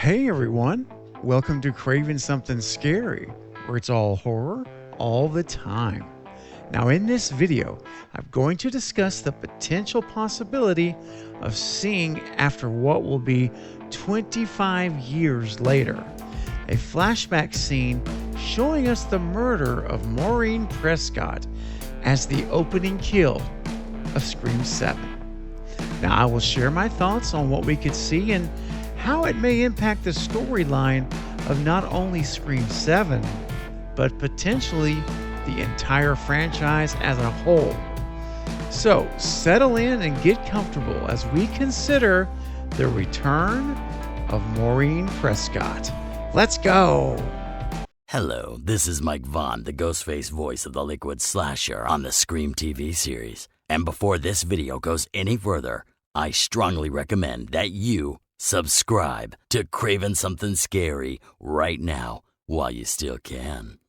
Hey everyone, welcome to Craving Something Scary, where it's all horror all the time. Now, in this video, I'm going to discuss the potential possibility of seeing after what will be 25 years later, a flashback scene showing us the murder of Maureen Prescott as the opening kill of Scream 7. Now, I will share my thoughts on what we could see and how it may impact the storyline of not only Scream 7, but potentially the entire franchise as a whole. So, settle in and get comfortable as we consider the return of Maureen Prescott. Let's go! Hello, this is Mike Vaughn, the Ghostface voice of the Liquid Slasher on the Scream TV series. And before this video goes any further, I strongly recommend that you subscribe to Craving Something Scary right now while you still can.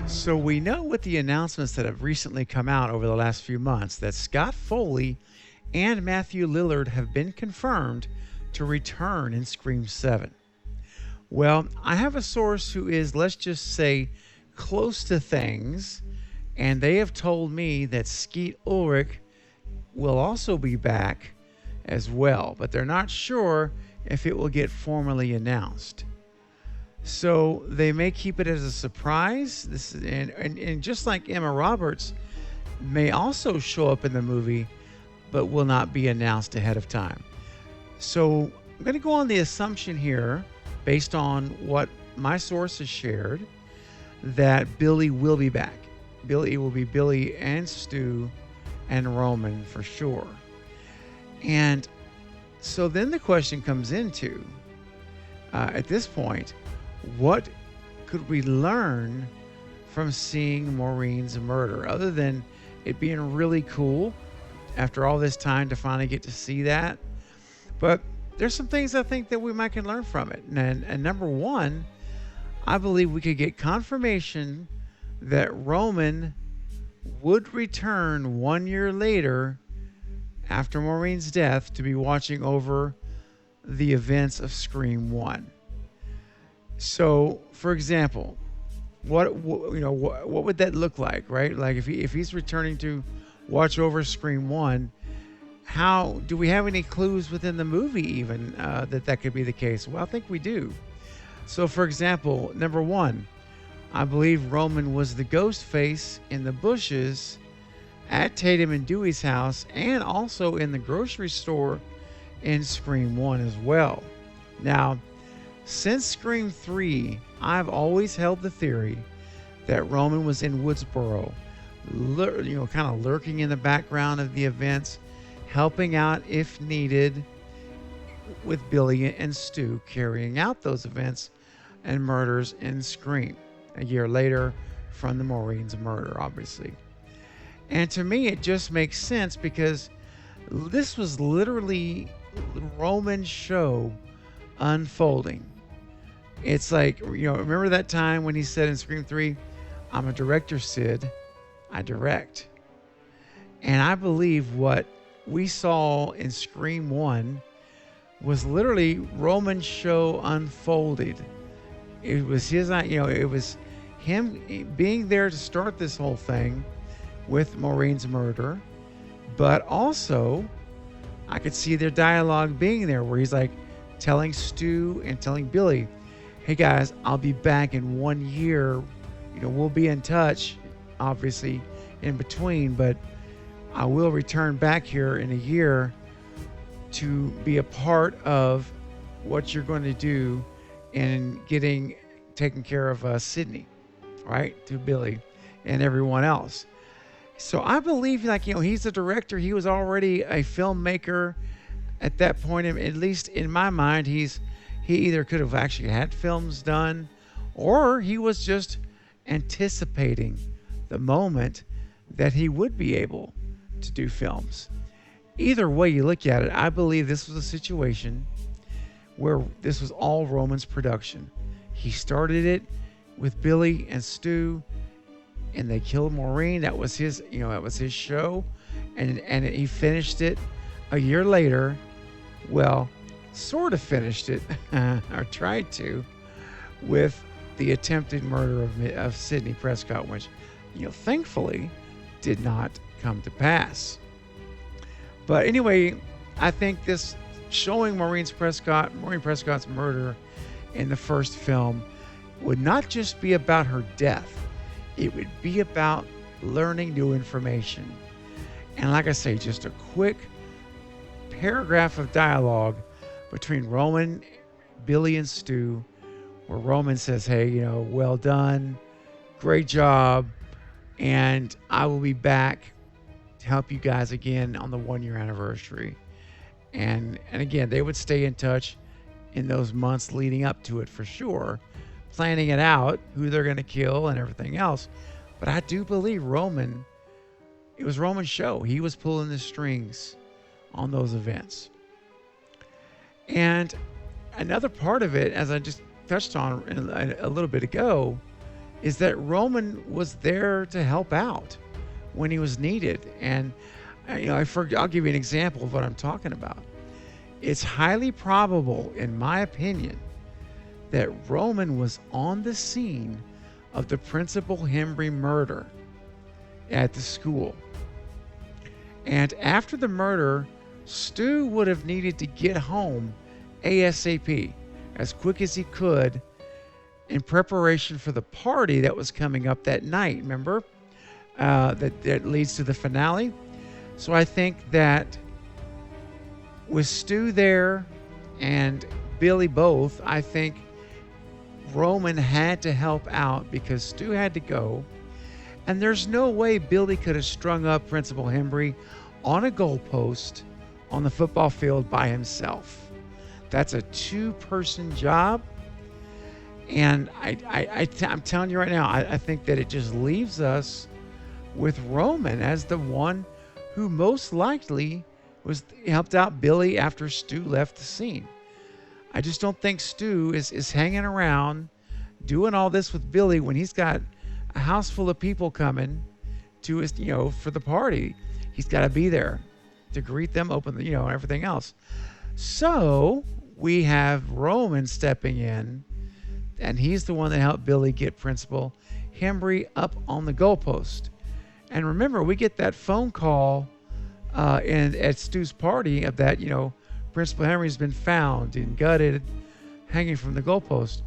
So we know with the announcements that have recently come out over the last few months that Scott Foley and Matthew Lillard have been confirmed to return in Scream 7. Well, I have a source who is, let's just say, close to things, and they have told me that Skeet Ulrich will also be back as well, but they're not sure if it will get formally announced. So they may keep it as a surprise. This is, and just like Emma Roberts may also show up in the movie, but will not be announced ahead of time. So I'm going to go on the assumption here, based on what my source has shared, that Billy will be back. Billy will be Billy and Stu and Roman for sure. And so then the question comes into, at this point, what could we learn from seeing Maureen's murder, other than it being really cool after all this time to finally get to see that? But there's some things I think that we might can learn from it. And number one, I believe we could get confirmation that Roman would return 1 year later after Maureen's death to be watching over the events of Scream 1. So, for example, what would that look like, right? Like if he's returning to watch over Scream 1, how do we have any clues within the movie even that could be the case? Well, I think we do. So, for example, number one, I believe Roman was the ghost face in the bushes at Tatum and Dewey's house, and also in the grocery store in Scream 1 as well. Now, since Scream 3, I've always held the theory that Roman was in Woodsboro, kind of lurking in the background of the events, helping out if needed with Billy and Stu carrying out those events and murders in Scream a year later from the Maureen's murder, obviously. And to me, it just makes sense because this was literally Roman's show unfolding. It's like, remember that time when he said in Scream 3, I'm a director, Sid. I direct. And I believe what we saw in Scream 1 was literally Roman's show unfolded. It was his, it was him being there to start this whole thing with Maureen's murder. But also, I could see their dialogue being there where he's like telling Stu and telling Billy, hey guys, I'll be back in 1 year. We'll be in touch, obviously, in between, but I will return back here in a year to be a part of what you're going to do in taking care of Sydney, right? To Billy and everyone else. So I believe, he's a director. He was already a filmmaker at that point. At least in my mind, he either could have actually had films done, or he was just anticipating the moment that he would be able to do films. Either way you look at it, I believe this was a situation where this was all Roman's production. He started it with Billy and Stu, and they killed Maureen. That was his, that was his show, and he finished it a year later. Well, sort of finished it, or tried to, with the attempted murder of Sidney Prescott, which, thankfully, did not come to pass. But anyway, I think this showing Maureen Prescott's murder in the first film would not just be about her death. It would be about learning new information. And like I say, just a quick paragraph of dialogue between Roman, Billy, and Stu, where Roman says, hey, well done, great job, and I will be back to help you guys again on the 1-year anniversary. And again, they would stay in touch in those months leading up to it for sure, planning it out, who they're going to kill and everything else. But I do believe it was Roman's show. He was pulling the strings on those events. And another part of it, as I just touched on a little bit ago, is that Roman was there to help out when he was needed. And I'll give you an example of what I'm talking about. It's highly probable, in my opinion, that Roman was on the scene of the Principal Hembry murder at the school. And after the murder, Stu would have needed to get home ASAP, as quick as he could, in preparation for the party that was coming up that night, remember? That leads to the finale. So I think that with Stu there and Billy both, I think Roman had to help out because Stu had to go. And there's no way Billy could have strung up Principal Hembry on a goalpost on the football field by himself. That's a 2-person job. And I'm telling you right now, I think that it just leaves us with Roman as the one who most likely helped out Billy after Stu left the scene. I just don't think Stu is hanging around doing all this with Billy when he's got a house full of people coming to his, for the party. He's got to be there to greet them, open the, and everything else. So we have Roman stepping in, and he's the one that helped Billy get Principal Hembry up on the goalpost. And remember, we get that phone call at Stu's party of that, Principal Hembry's been found and gutted, hanging from the goalpost.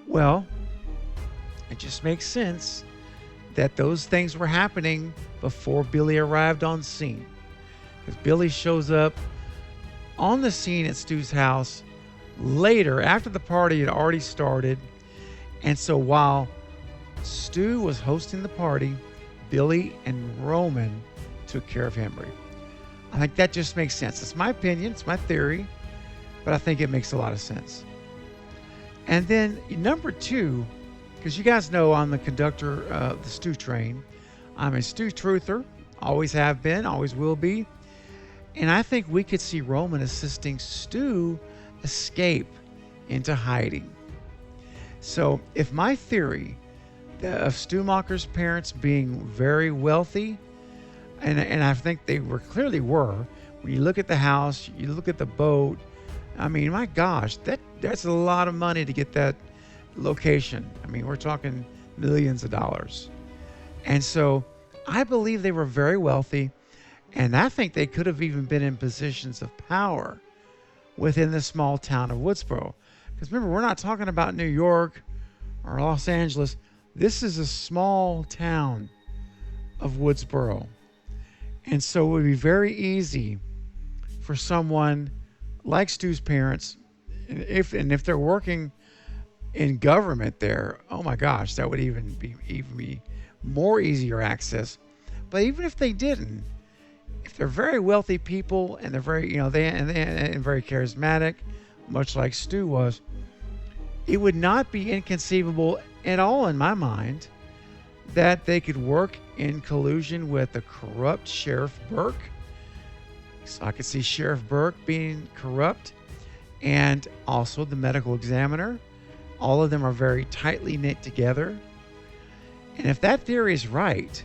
Well, it just makes sense that those things were happening before Billy arrived on scene. Because Billy shows up on the scene at Stu's house later, after the party had already started. And so while Stu was hosting the party, Billy and Roman took care of Hembry. I think that just makes sense. It's my opinion, it's my theory, but I think it makes a lot of sense. And then number 2, because you guys know I'm the conductor of the Stu train. I'm a Stu truther, always have been, always will be. And I think we could see Roman assisting Stu escape into hiding. So if my theory of Stu Macher's parents being very wealthy, and I think they clearly were, when you look at the house, you look at the boat, I mean, my gosh, that's a lot of money to get that location. I mean, we're talking millions of dollars. And so I believe they were very wealthy, and I think they could have even been in positions of power within the small town of Woodsboro. Because remember, we're not talking about New York or Los Angeles. This is a small town of Woodsboro. And so it would be very easy for someone like Stu's parents, if they're working in government there, oh my gosh, that would even be more easier access. But even if they didn't, if they're very wealthy people and they're very, and very charismatic, much like Stu was, it would not be inconceivable at all in my mind that they could work in collusion with the corrupt Sheriff Burke. So I could see Sheriff Burke being corrupt, and also the medical examiner. All of them are very tightly knit together. And if that theory is right,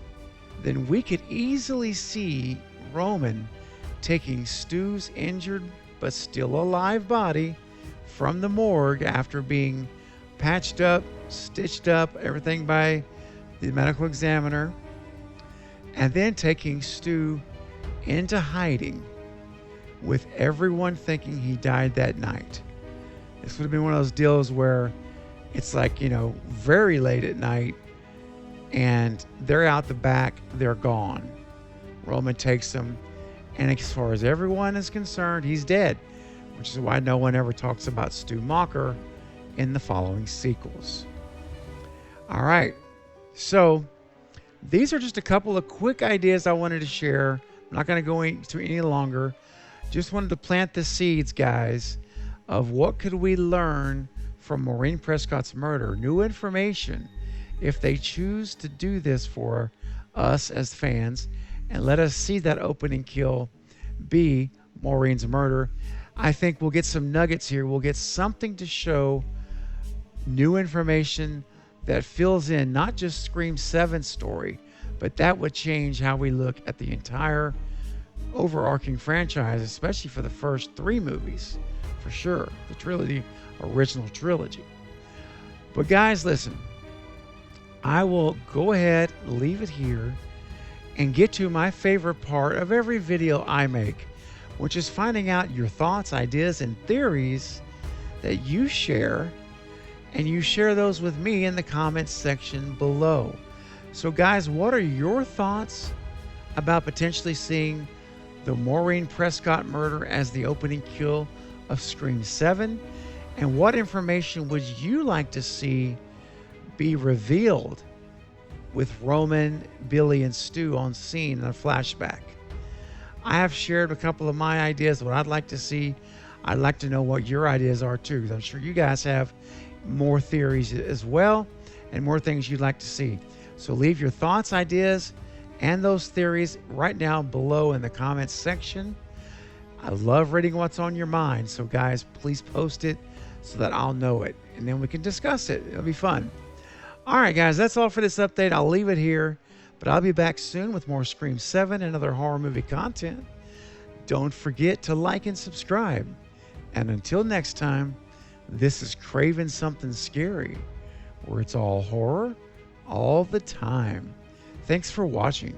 then we could easily see Roman taking Stu's injured but still alive body from the morgue after being patched up, stitched up, everything by the medical examiner, and then taking Stu into hiding with everyone thinking he died that night. This would have been one of those deals where it's like, very late at night and they're out the back, they're gone. Roman takes them, and as far as everyone is concerned, he's dead, which is why no one ever talks about Stu Macher in the following sequels. All right, so these are just a couple of quick ideas I wanted to share. I'm not going to go into any longer. Just wanted to plant the seeds, guys, of what could we learn from Maureen Prescott's murder. New information, if they choose to do this for us as fans and let us see that opening kill be Maureen's murder. I think we'll get some nuggets here. We'll get something to show, new information that fills in not just Scream 7's story, but that would change how we look at the entire overarching franchise, especially for the first 3 movies, for sure, the trilogy, original trilogy. But guys, listen, I will go ahead, leave it here, and get to my favorite part of every video I make, which is finding out your thoughts, ideas, and theories that you share, and you share those with me in the comments section below. So guys, what are your thoughts about potentially seeing the Maureen Prescott murder as the opening kill of Scream 7? And what information would you like to see be revealed with Roman, Billy, and Stu on scene in a flashback? I have shared a couple of my ideas, what I'd like to see. I'd like to know what your ideas are too, because I'm sure you guys have more theories as well and more things you'd like to see. So leave your thoughts, ideas, and those theories right now below in the comments section. I love reading what's on your mind. So guys, please post it so that I'll know it, and then we can discuss it. It'll be fun. All right, guys, that's all for this update. I'll leave it here, but I'll be back soon with more Scream 7 and other horror movie content. Don't forget to like and subscribe. And until next time, this is Craven Something Scary, where it's all horror all the time. Thanks for watching.